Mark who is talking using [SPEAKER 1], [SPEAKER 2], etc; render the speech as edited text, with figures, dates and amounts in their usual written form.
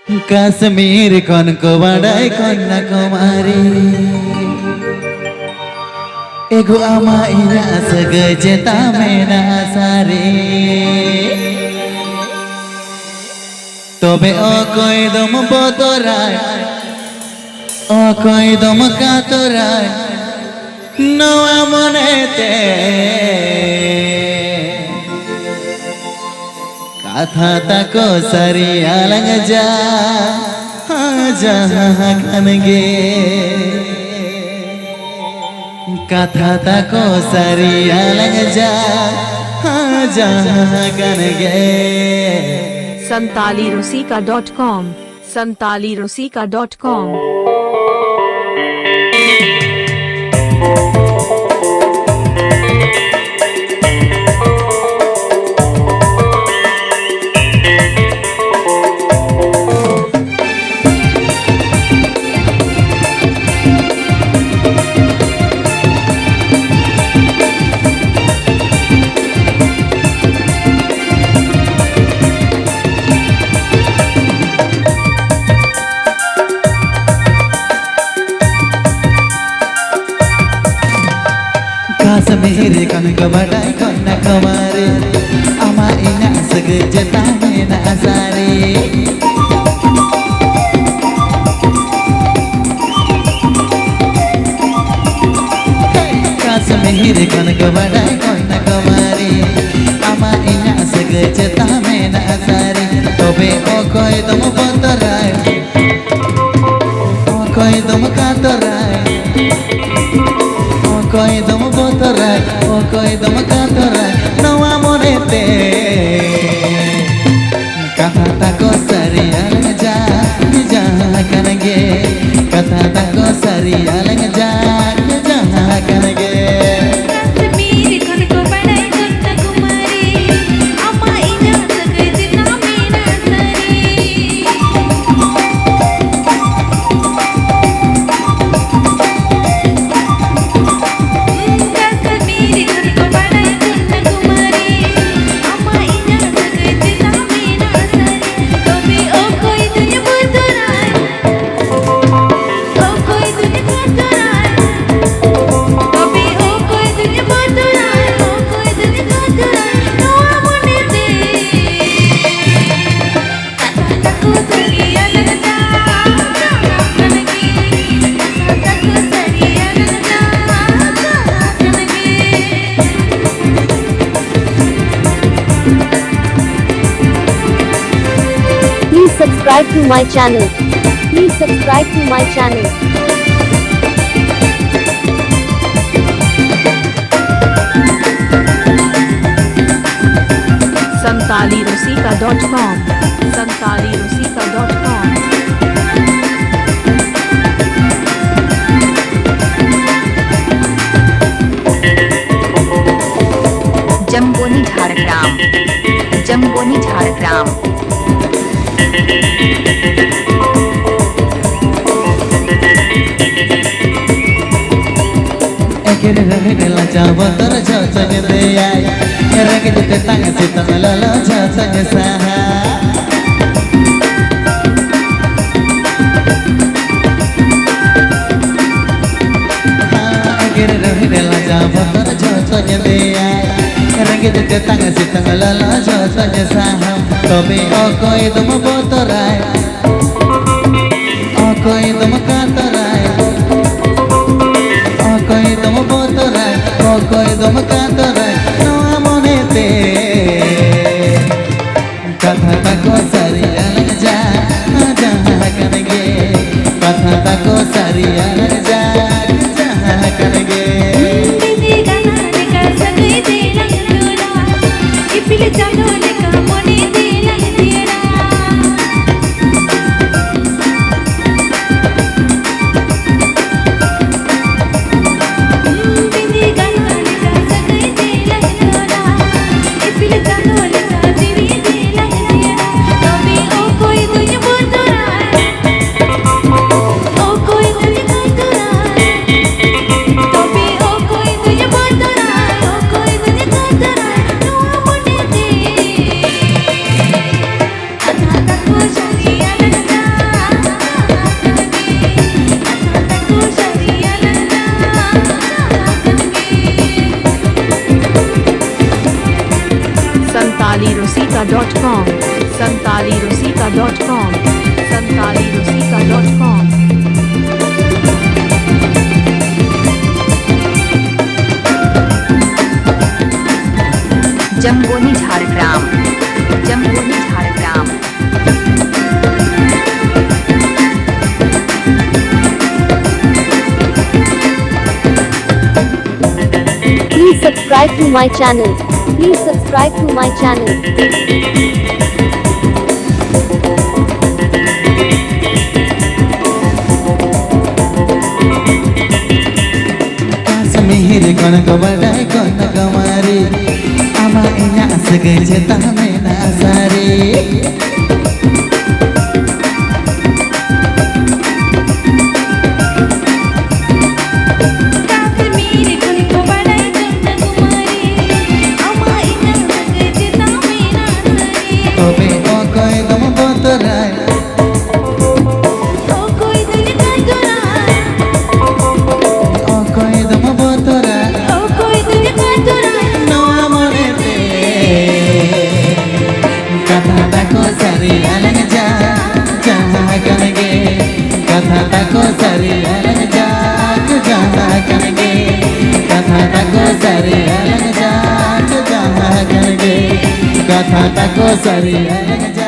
[SPEAKER 1] Kashmir kon ko badai Kanyakumari Ego ama inya segejeta mena sari Tobe okoi dom botorai okoi dom katorai no amonete Katha tako sari alang ja kange Katha tako sari alang ja kange
[SPEAKER 2] santalirosika.com
[SPEAKER 1] Kashmir kon ko badai Kanyakumari ama inya segejeta mena sari Kashmir kon ko badai Kanyakumari ama inya segejeta mena sari tobe okoi dom botorai okoi dom katorai okoi dom botorai okoi dom katorai no amonete Katha tako sari alang ja kange Katha tako sari alang ja kange
[SPEAKER 2] Kashmir kon ko badai Kanyakumari ama inya segejeta mena sari
[SPEAKER 3] Please subscribe to my channel. Please subscribe to my channel.
[SPEAKER 2] santalirosika.com
[SPEAKER 4] जम्बोनी Jhargram
[SPEAKER 1] Ekir rahne la jawatar jhasang de ay rang jite tang sitang lala jhasang saha Ekir rahne la jawatar jhasang de ay rang jite tang sitang lala jhasang saha tobe okoi dom botorai okoi dom katorai okoi dom botorai okoi dom katorai no amonete Katha tako sari alang ja kange Katha tako sari alang ja kange
[SPEAKER 2] Kashmir santalirosika.com santalirosika.com
[SPEAKER 4] जम्बोनी Jhargram जम्बोनी Jhargram
[SPEAKER 3] Please subscribe to my channel. Please subscribe to my channel.
[SPEAKER 1] Kasmir kon ko badai kon kamari ama inya asgai jeta mena asari
[SPEAKER 2] Kasmir kon ko badai Kanyakumari ama inya asgai jeta mena asari
[SPEAKER 1] Tobe o koi dum botorai
[SPEAKER 2] o koi dunya ka jorai
[SPEAKER 1] o koi dum botorai
[SPEAKER 2] o koi dunya ka jorai
[SPEAKER 1] no amorete kata tako sari alang ja kange kata tako sari alang ja kange kata tako sari alang ja kange kata tako sari alang ja